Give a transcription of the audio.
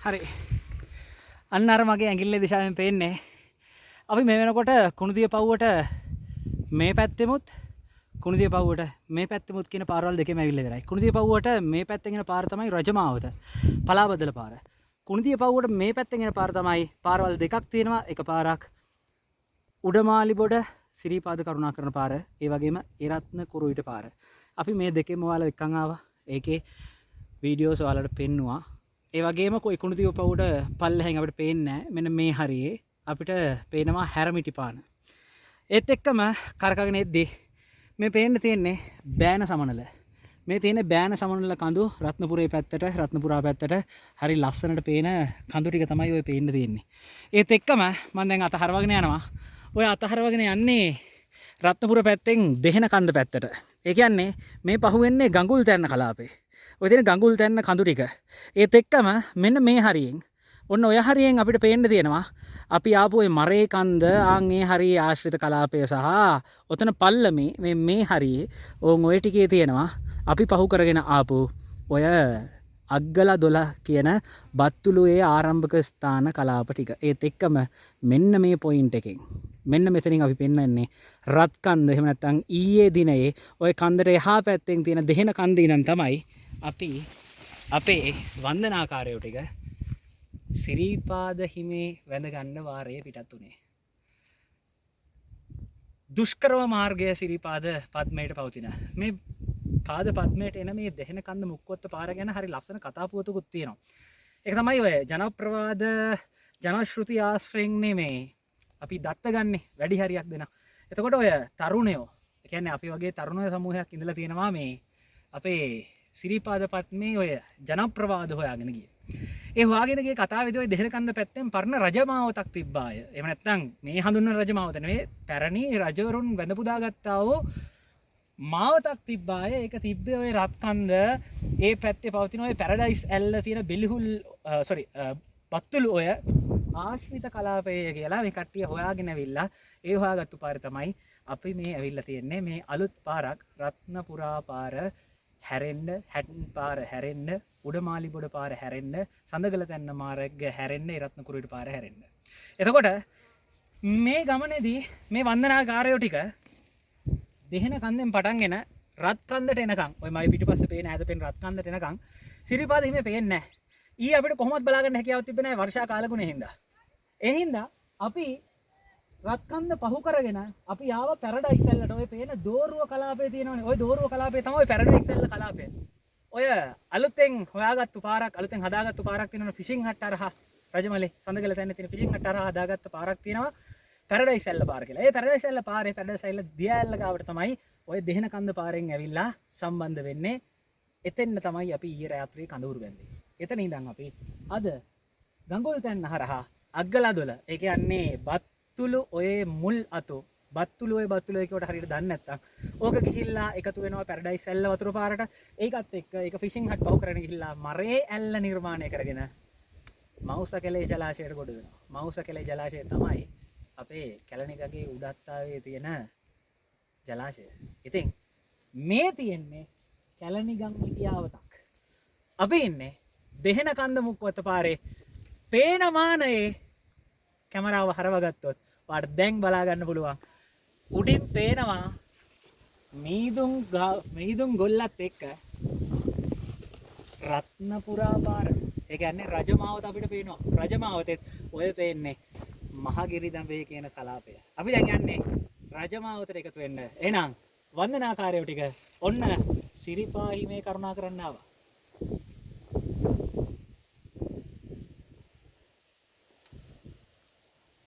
හරි. අන්න අර මගේ ඇඟිල්ලේ දිශාවෙන් පේන්නේ. අපි මේ වෙනකොට කුණුදිය පව්වට මේ පැත්තෙමුත් කුණුදිය පව්වට මේ පැත්තෙමුත් කියන පාරවල් දෙකම ඇවිල්ලා ඉවරයි. කුණුදිය පව්වට මේ පැත්තෙන් එන පාර තමයි රජමාවත. පලාබදල පාර. කුණුදිය පව්වට මේ පැත්තෙන් එන පාර තමයි පාරවල් දෙකක් තියෙනවා. එක පාරක් උඩමාලිබොඩ සිරිපාද කරුණාකරන පාර. ඒ වගේම ඉරත්න කුරුවිට පාර. අපි මේ දෙකෙම ඔයාලා එක්කන් ආවා. ඒකේ වීඩියෝස් ඔයාලට පෙන්නුවා. ඒ වගේම කොයි කුණුදිය පව්වට පල්ලෙහෙන් අපිට පේන්නේ නැහැ. මෙන්න මේ හරියේ අපිට පේනවා හැරමිටි පාන. ඒත් එක්කම කරකගෙන එද්දි මේ පේන්න තියෙන්නේ බෑන සමනල. මේ තියෙන්නේ බෑන සමනල කඳු රත්නපුරේ පැත්තට රත්නපුරා පැත්තට හරි ලස්සනට පේන කඳු ටික තමයි ඔය පේන්න තියෙන්නේ. ඒත් එක්කම මම දැන් අත හරවගෙන යනවා. ඔය අත හරවගෙන යන්නේ රත්නපුර පැත්තෙන් දෙහෙන කන්ද පැත්තට. ඒ කියන්නේ මේ පහුවෙන්නේ ගඟුල් තැන්න කලාපේ. ඔය තියෙන ගඟුල් තැන්න කඳු ටික. ඒත් එක්කම මෙන්න මේ හරියෙන් ඔන්න ඔය හරියෙන් අපිට පේන්න තියෙනවා අපි ආපු ඒ මරේ කන්ද ආන් ඒ හරියේ ආශ්‍රිත කලාපය සහ ඔතන පල්ලමේ මේ හරියේ ඕන් ඔය ටිකේ තියෙනවා අපි පහු කරගෙන ආපු ඔය අග්ගලා 12 කියන බත්තුලුවේ ආරම්භක ස්ථාන කලාප ටික. ඒත් එක්කම මෙන්න මේ පොයින්ට් එකෙන් මෙන්න මෙතනින් අපි පෙන්වන්නේ රත් කන්ද එහෙම නැත්නම් ඊයේ දිනයේ ඔය කන්දට එහා පැත්තෙන් තියෙන දෙහෙන කන්ද ඉඳන් තමයි අපි අපේ වන්දනාකාරයෝ ටික සිරිපාද හිමේ වැඳ ගන්න වාරයේ පිටත් උනේ. දුෂ්කරව මාර්ගය සිරිපාද පද්මයට පවතින. මේ පාද පද්මයට එන මේ දෙහෙන කන්ද මුක්කොත්ත පාර ගැන හරි ලස්සන කතා පුවතකුත් තියෙනවා. ඒක තමයි ඔය ජනප්‍රවාද ජනශ්‍රුති ආශ්‍රයෙන් මේ අපි දත්ත ගන්න වැඩි හරියක් දෙනවා. එතකොට ඔය තරුණයෝ, ඒ කියන්නේ අපි වගේ තරුණ සමූහයක් ඉඳලා තියෙනවා මේ අපේ සිරිපාද පද්මේ ඔය ජනප්‍රවාද හොයාගෙන ගියේ. ඒ හොයාගෙන ගිය කතාවේදී ඔය දෙහෙන කන්ද පැත්තෙන් පරණ රජමාවතක් තිබ්බාය. එහෙම නැත්නම් මේ හඳුන්වන රජමාවත නෙවෙයි, පැරණි රජවරුන් වැඳ පුදාගත්තා වූ මාවතක් තිබ්බාය. ඒක තිබ්බේ ඔය රත්කන්ද ඒ පැත්තේ පවතින ඔය පැරඩයිස් ඇල්ල තියෙන බිලිහුල් බත්තුළු ඔය ආශ්‍රිත කලාපය කියලා මේ කට්ටිය හොයාගෙන ඇවිල්ලා ඒ හොයාගත්තු පාර තමයි අපි මේ ඇවිල්ලා තියෙන්නේ. මේ අලුත් පාරක් රත්නපුරා පාර හැරෙන්න, හැටන් පාර හැරෙන්න, උඩමාලිබොඩ පාර හැරෙන්න, සඳගල තැන්න මාර්ග හැරෙන්න, රත්නකුරුවිට පාර හැරෙන්න. එතකොට මේ ගමනේදී මේ වන්දනාකාරයෝ ටික දෙහෙන කන්දෙන් පටන්ගෙන රත් කන්දට එනකන්, ඔය මයි පිටිපස්සේ පේන ඈත පේන රත් කන්දට එනකන් සිරිපාද හිමේ පේන්නේ නැහැ. ඊ අපිට කොහොමවත් බලා ගන්න හැකියාවක් තිබ්බේ නැහැ වර්ෂා කාලගුණේ හින්දා. ඒ හින්දා අපි රත්කන්ද පහු කරගෙන අපි ආව පැරඩයිස් ඇල්ලට. ඔය පේන දෝරුව කලාපේ තියෙනවනේ. ඔය දෝරුව කලාපේ තමයි පැරඩයිස් ඇල්ල කලාපය. ඔය අලුතෙන් හොයාගත්තු පාරක්, අලුතෙන් හදාගත්තු පාරක් තියෙනවා ෆිෂින් හට් හරහා රජමලේ සඳගල තැන්න තියෙන ෆිෂින් හට් හරහා හදාගත්ත පාරක් තියෙනවා පැරඩයිස් ඇල්ල පාර කියලා. ඒ පැරඩයිස් ඇල්ල පාරේ පැරඩයිස් ඇල්ල දියා ඇල්ල ගාවට තමයි ඔය දෙහෙන කන්ද පාරෙන් ඇවිල්ලා සම්බන්ධ වෙන්නේ. එතෙන්න තමයි අපි ඊයේ රාත්‍රියේ කඳවුරු බැන්දේ. එතන ඉඳන් අපි අද ගඟුල් තැන්න හරහා අග්ගලා 12, ඒ කියන්නේ බත්තුළු ඔය මුල් අතු බත්තුළු ඔය බත්තුළු ඒකට හරියට දන්නේ නැත්තම් ඕක ගිහිල්ලා එකතු වෙනවා පැරඩයිස් ඇල්ල වතුර පාරට. ඒකත් එක්ක ඒක ෆිෂින් හට් පහු කරගෙන ගිහිල්ලා මරේ ඇල්ල නිර්මාණය කරගෙන මවුසකැලේ ජලාශයට ගොඩ වෙනවා. මවුසකැලේ ජලාශය තමයි අපේ කැලණිකගේ උඩත්තාවේ තියෙන ජලාශය. ඉතින් මේ තියෙන්නේ කැලණිගම් ඉතිහාවතක්. අපි ඉන්නේ දෙහෙන කන්ද මුක්කොත්ත පාරේ පේන මානයේ කැමරාව හරවගත්තොත් ඔයාලට දැන් බලා ගන්න පුළුවන්. උඩින් පේනවා මීදුම් ගොල්ලත් එක්ක රත්නපුරා පාර. ඒ කියන්නේ රජමාවත අපිට පේනවා. රජමාවතෙත් ඔය පේන්නේ මහගිරි දඹේ කියන කලාපය. අපි දැන් යන්නේ රජමාවතට එකතු වෙන්න. එහෙනම් වන්දනාකාරයෝ ටික ඔන්න සිරිපා හිමේ කරුණා කරන්න ආවා.